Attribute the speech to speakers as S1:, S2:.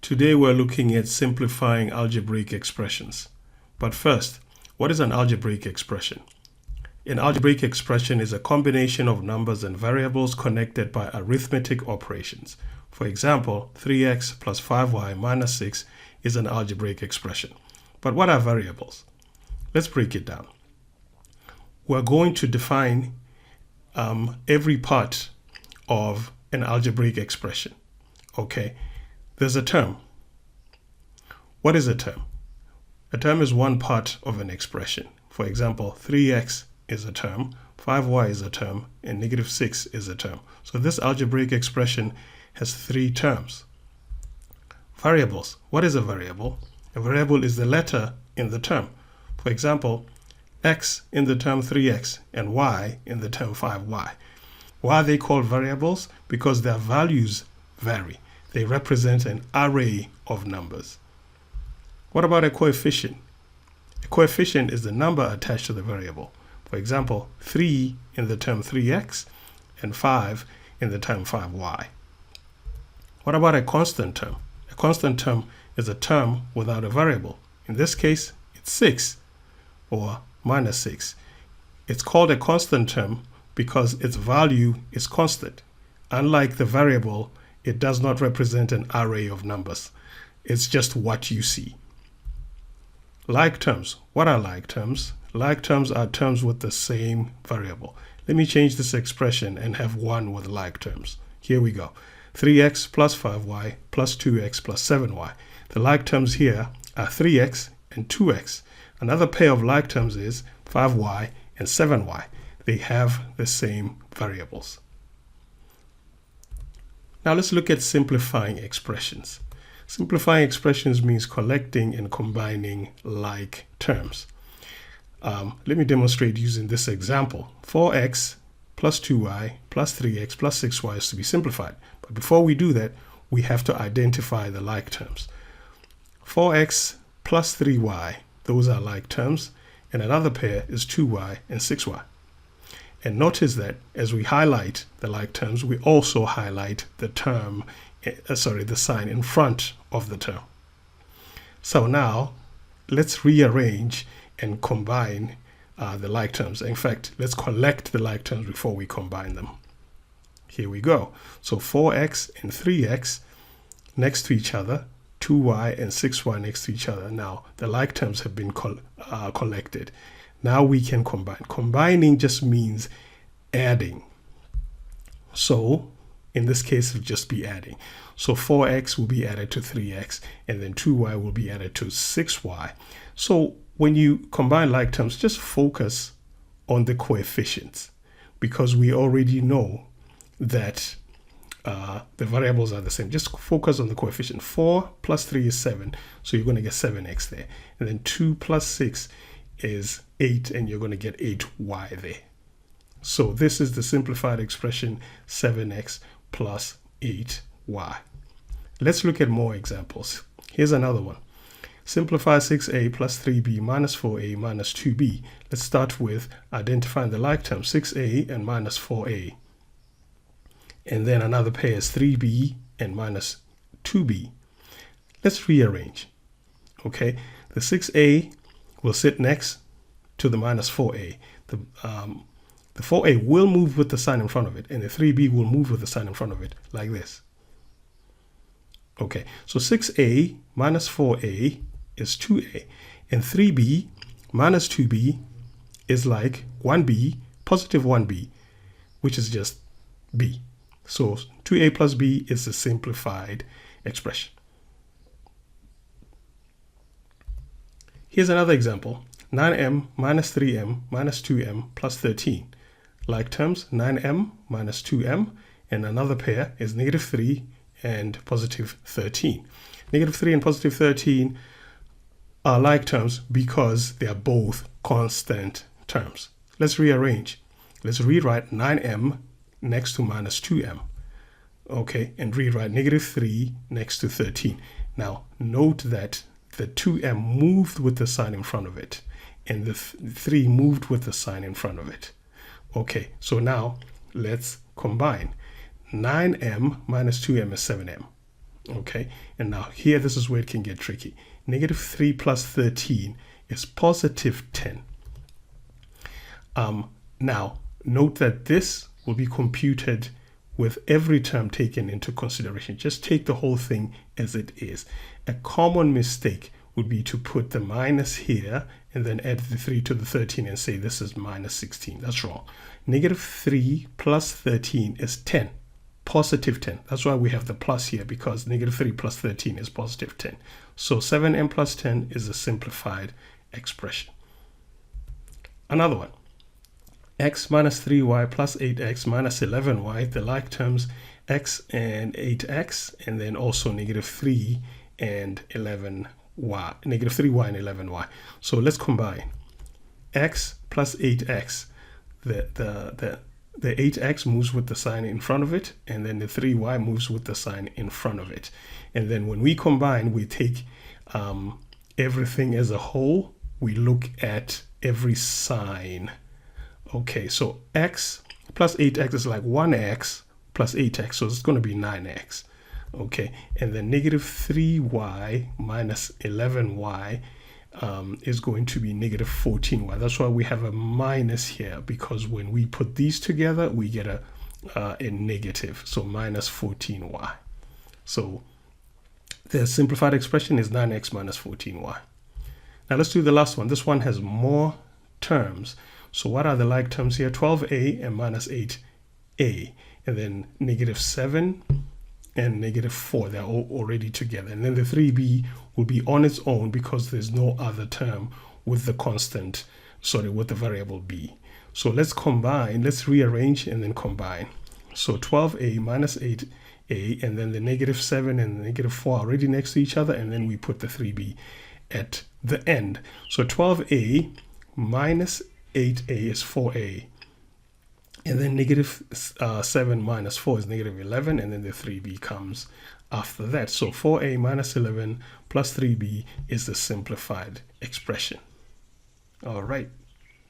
S1: Today we're looking at simplifying algebraic expressions. But first, what is an algebraic expression? An algebraic expression is a combination of numbers and variables connected by arithmetic operations. For example, 3x plus 5y minus 6 is an algebraic expression. But what are variables? Let's break it down. We're going to define every part of an algebraic expression. Okay, there's a term. What is a term? A term is one part of an expression. For example, 3x is a term, 5y is a term, and negative 6 is a term. So this algebraic expression has three terms. Variables. What is a variable? A variable is the letter in the term. For example, x in the term 3x and y in the term 5y. Why are they called variables? Because their values vary. They represent an array of numbers. What about a coefficient? A coefficient is the number attached to the variable. For example, 3 in the term 3x and 5 in the term 5y. What about a constant term? A constant term is a term without a variable. In this case, it's 6 or minus 6. It's called a constant term because its value is constant. Unlike the variable, it does not represent an array of numbers. It's just what you see. Like terms. What are like terms? Like terms are terms with the same variable. Let me change this expression and have one with like terms. Here we go. 3x plus 5y plus 2x plus 7y. The like terms here are 3x and 2x. Another pair of like terms is 5y and 7y. They have the same variables. Now let's look at simplifying expressions. Simplifying expressions means collecting and combining like terms. Let me demonstrate using this example. 4x plus 2y plus 3x plus 6y is to be simplified. But before we do that, we have to identify the like terms. 4x plus 3y, those are like terms, and another pair is 2y and 6y. And notice that as we highlight the like terms, we also highlight the term, the sign in front of the term. So now let's rearrange and combine the like terms. In fact, let's collect the like terms before we combine them. Here we go. So 4x and 3x next to each other, 2y and 6y next to each other. Now the like terms have been collected. Now we can combine. Combining just means adding. So in this case, it'll just be adding. So 4x will be added to 3x, and then 2y will be added to 6y. So when you combine like terms, just focus on the coefficients, because we already know that the variables are the same. Just focus on the coefficient. 4 plus 3 is 7, so you're going to get 7x there. And then 2 plus 6 is 8, and you're going to get 8y there. So this is the simplified expression 7x plus 8y. Let's look at more examples. Here's another one. Simplify 6a plus 3b minus 4a minus 2b. Let's start with identifying the like term, 6a and minus 4a. And then another pair is 3b and minus 2b. Let's rearrange. Okay, the 6a will sit next to the minus 4a. The 4a will move with the sign in front of it, and the 3b will move with the sign in front of it, like this. Okay, so 6a minus 4a is 2a, and 3b minus 2b is like 1b, positive 1b, which is just b. So 2a plus b is the simplified expression. Here's another example. 9m minus 3m minus 2m plus 13. Like terms, 9m minus 2m, and another pair is negative 3 and positive 13. Negative 3 and positive 13 are like terms because they are both constant terms. Let's rearrange. Let's rewrite 9m next to minus 2m. Okay, and rewrite negative 3 next to 13. Now, note that the 2m moved with the sign in front of it, and the 3 moved with the sign in front of it. Okay, so now let's combine. 9m minus 2m is 7m. Okay, and now here, this is where it can get tricky. Negative 3 plus 13 is positive 10. Now, note that this will be computed with every term taken into consideration. Just take the whole thing as it is. A common mistake would be to put the minus here and then add the 3 to the 13 and say this is minus 16. That's wrong. Negative 3 plus 13 is 10. Positive 10. That's why we have the plus here, because negative 3 plus 13 is positive 10. So 7m plus 10 is a simplified expression. Another one. X minus 3y plus 8x minus 11y, the like terms x and 8x, and then also negative 3 and 11y, negative 3y and 11y. So let's combine x plus 8x. The 8x moves with the sign in front of it, and then the 3y moves with the sign in front of it. And then when we combine, we take everything as a whole. We look at every sign. Okay, so x plus 8x is like 1x plus 8x, so it's going to be 9x. Okay, and then negative 3y minus 11y is going to be negative 14y. That's why we have a minus here, because when we put these together, we get a negative, so minus 14y. So the simplified expression is 9x minus 14y. Now let's do the last one. This one has more terms. So what are the like terms here? 12a and minus 8a, and then negative 7 and negative 4. They're all already together. And then the 3b will be on its own because there's no other term with the constant, with the variable b. So let's combine, let's rearrange and then combine. So 12a minus 8a, and then the negative 7 and the negative 4 are already next to each other, and then we put the 3b at the end. So 12a minus 8a is 4a, and then negative 7 minus 4 is negative 11, and then the 3b comes after that. So 4a minus 11 plus 3b is the simplified expression. All right.